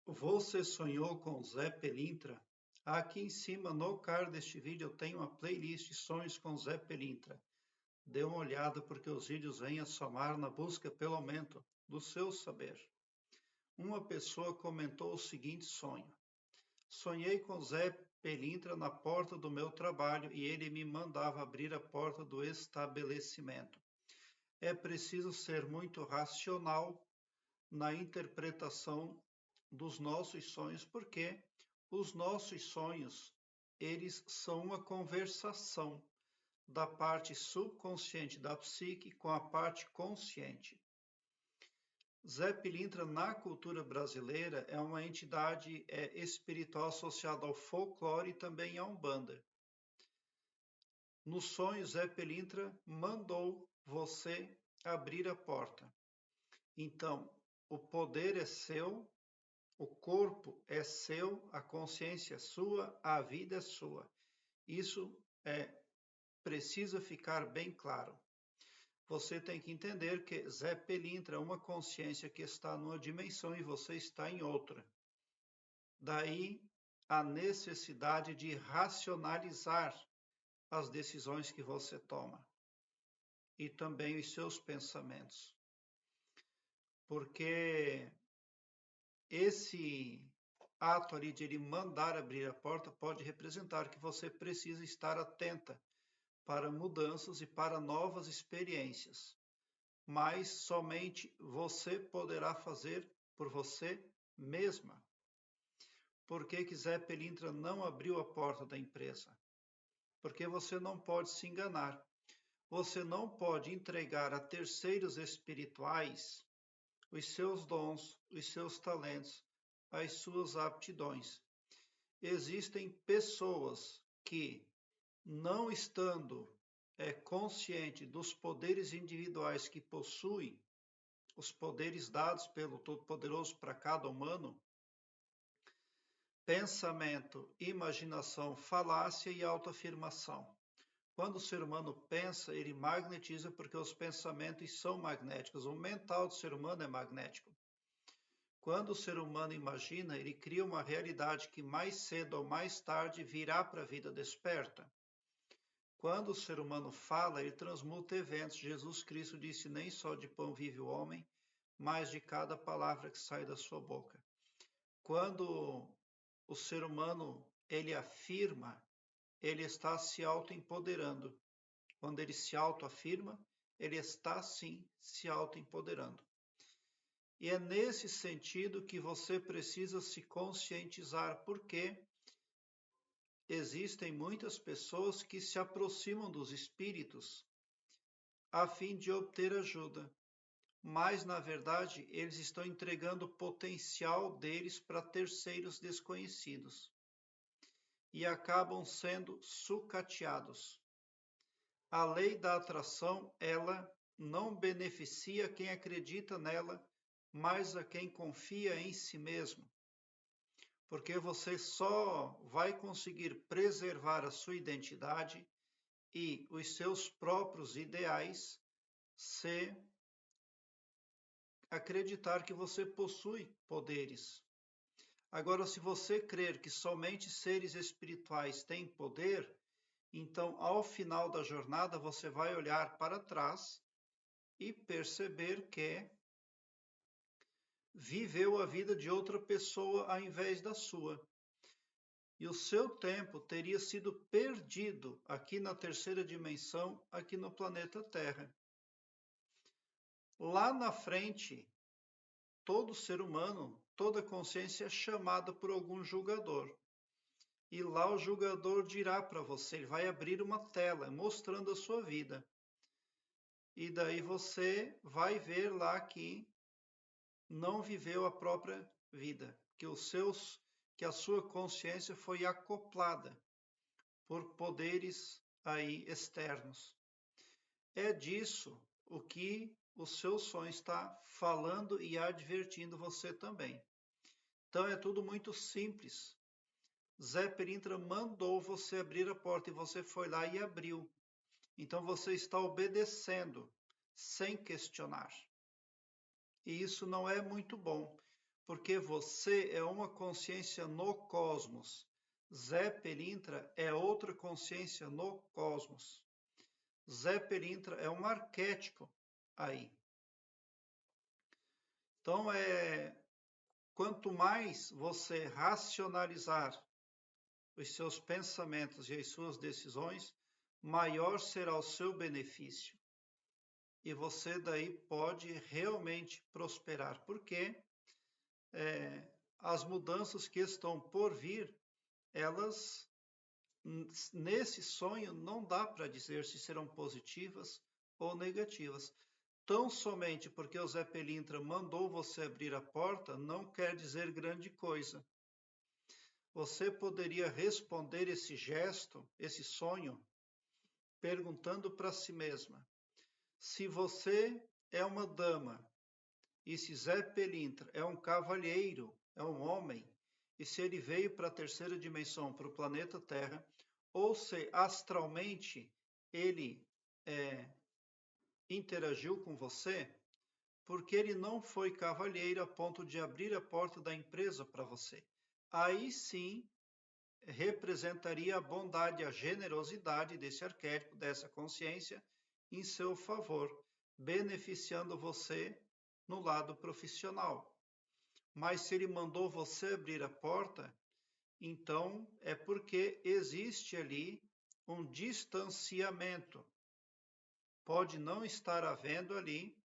Você sonhou com Zé Pelintra? Aqui em cima, no card deste vídeo, eu tenho uma playlist Sonhos com Zé Pelintra. Dê uma olhada porque os vídeos vêm a somar na busca pelo aumento do seu saber. Uma pessoa comentou o seguinte sonho. Sonhei com Zé Pelintra na porta do meu trabalho e ele me mandava abrir a porta do estabelecimento. É preciso ser muito racional na interpretação dos nossos sonhos, porque os nossos sonhos, eles são uma conversação da parte subconsciente da psique com a parte consciente. Zé Pilintra, na cultura brasileira, é uma entidade espiritual associada ao folclore e também à Umbanda. No sonho, Zé Pilintra mandou você abrir a porta. Então, o poder é seu, o corpo é seu, a consciência é sua, a vida é sua. Isso precisa ficar bem claro. Você tem que entender que Zé Pelintra é uma consciência que está numa dimensão e você está em outra. Daí a necessidade de racionalizar as decisões que você toma e também os seus pensamentos. Porque esse ato ali de ele mandar abrir a porta pode representar que você precisa estar atenta para mudanças e para novas experiências. Mas somente você poderá fazer por você mesma. Por que Zé Pelintra não abriu a porta da empresa? Porque você não pode se enganar. Você não pode entregar a terceiros espirituais os seus dons, os seus talentos, as suas aptidões. Existem pessoas que, não estando consciente dos poderes individuais que possuem, os poderes dados pelo Todo-Poderoso para cada humano, pensamento, imaginação, falácia e autoafirmação. Quando o ser humano pensa, ele magnetiza porque os pensamentos são magnéticos. O mental do ser humano é magnético. Quando o ser humano imagina, ele cria uma realidade que mais cedo ou mais tarde virá para a vida desperta. Quando o ser humano fala, ele transmuta eventos. Jesus Cristo disse: nem só de pão vive o homem, mas de cada palavra que sai da sua boca. Quando o ser humano ele afirma, ele está se autoempoderando. Quando ele se autoafirma, ele está sim se autoempoderando. E é nesse sentido que você precisa se conscientizar, porque existem muitas pessoas que se aproximam dos espíritos a fim de obter ajuda, mas na verdade eles estão entregando o potencial deles para terceiros desconhecidos e acabam sendo sucateados. A lei da atração, ela não beneficia quem acredita nela, mas a quem confia em si mesmo. Porque você só vai conseguir preservar a sua identidade e os seus próprios ideais se acreditar que você possui poderes. Agora, se você crer que somente seres espirituais têm poder, então, ao final da jornada, você vai olhar para trás e perceber que viveu a vida de outra pessoa ao invés da sua. E o seu tempo teria sido perdido aqui na terceira dimensão, aqui no planeta Terra. Lá na frente, todo ser humano, toda consciência é chamada por algum julgador. E lá o julgador dirá para você, ele vai abrir uma tela mostrando a sua vida. E daí você vai ver lá que não viveu a própria vida, que a sua consciência foi acoplada por poderes aí externos. É disso o que o seu sonho está falando e advertindo você também. Então é tudo muito simples. Zé Pelintra mandou você abrir a porta e você foi lá e abriu. Então você está obedecendo sem questionar. E isso não é muito bom, porque você é uma consciência no cosmos. Zé Pelintra é outra consciência no cosmos. Zé Pelintra é um arquétipo aí. Então, quanto mais você racionalizar os seus pensamentos e as suas decisões, maior será o seu benefício. E você daí pode realmente prosperar, porque as mudanças que estão por vir, elas, nesse sonho, não dá para dizer se serão positivas ou negativas. Tão somente porque o Zé Pelintra mandou você abrir a porta, não quer dizer grande coisa. Você poderia responder esse gesto, esse sonho, perguntando para si mesma: se você é uma dama e se Zé Pelintra é um cavalheiro, é um homem, e se ele veio para a terceira dimensão, para o planeta Terra, ou se astralmente ele interagiu com você, porque ele não foi cavalheiro a ponto de abrir a porta da empresa para você. Aí sim representaria a bondade, a generosidade desse arquétipo, dessa consciência, em seu favor, beneficiando você no lado profissional. Mas se ele mandou você abrir a porta, então é porque existe ali um distanciamento. Pode não estar havendo ali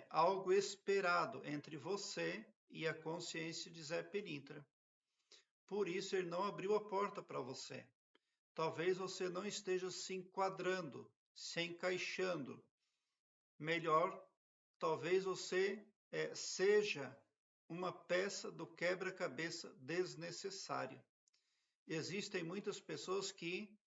algo esperado entre você e a consciência de Zé Pelintra. Por isso ele não abriu a porta para você. Talvez você não esteja se enquadrando, se encaixando. Melhor, talvez você seja uma peça do quebra-cabeça desnecessário. Existem muitas pessoas que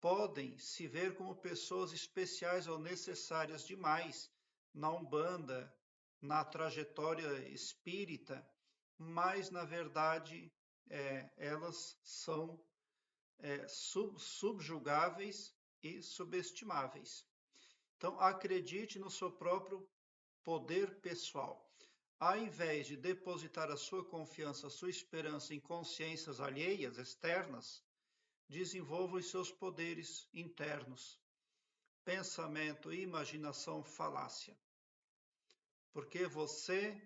podem se ver como pessoas especiais ou necessárias demais na Umbanda, na trajetória espírita, mas na verdade elas são subjugáveis e subestimáveis. Então, acredite no seu próprio poder pessoal. Ao invés de depositar a sua confiança, a sua esperança em consciências alheias, externas, desenvolva os seus poderes internos. Pensamento, imaginação, falácia. Porque você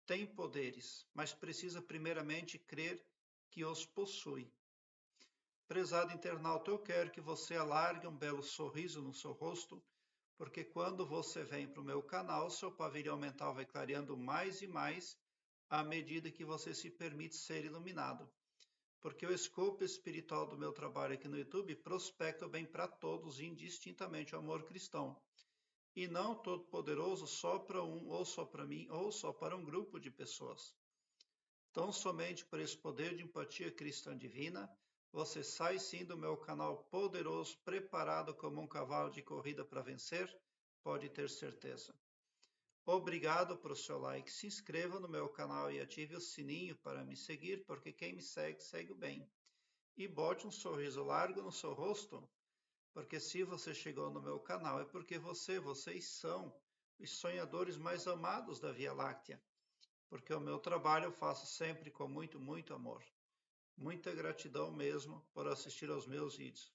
tem poderes, mas precisa primeiramente crer que os possui. Prezado internauta, eu quero que você alargue um belo sorriso no seu rosto, porque quando você vem para o meu canal, seu pavilhão mental vai clareando mais e mais à medida que você se permite ser iluminado. Porque o escopo espiritual do meu trabalho aqui no YouTube prospecta o bem para todos, indistintamente o amor cristão. E não todo-poderoso só para um, ou só para mim, ou só para um grupo de pessoas. Tão somente por esse poder de empatia cristã divina, você sai sim do meu canal poderoso, preparado como um cavalo de corrida para vencer, pode ter certeza. Obrigado por seu like, se inscreva no meu canal e ative o sininho para me seguir, porque quem me segue, segue o bem. E bote um sorriso largo no seu rosto, porque se você chegou no meu canal é porque vocês são os sonhadores mais amados da Via Láctea, porque o meu trabalho eu faço sempre com muito, muito amor. Muita gratidão mesmo por assistir aos meus vídeos.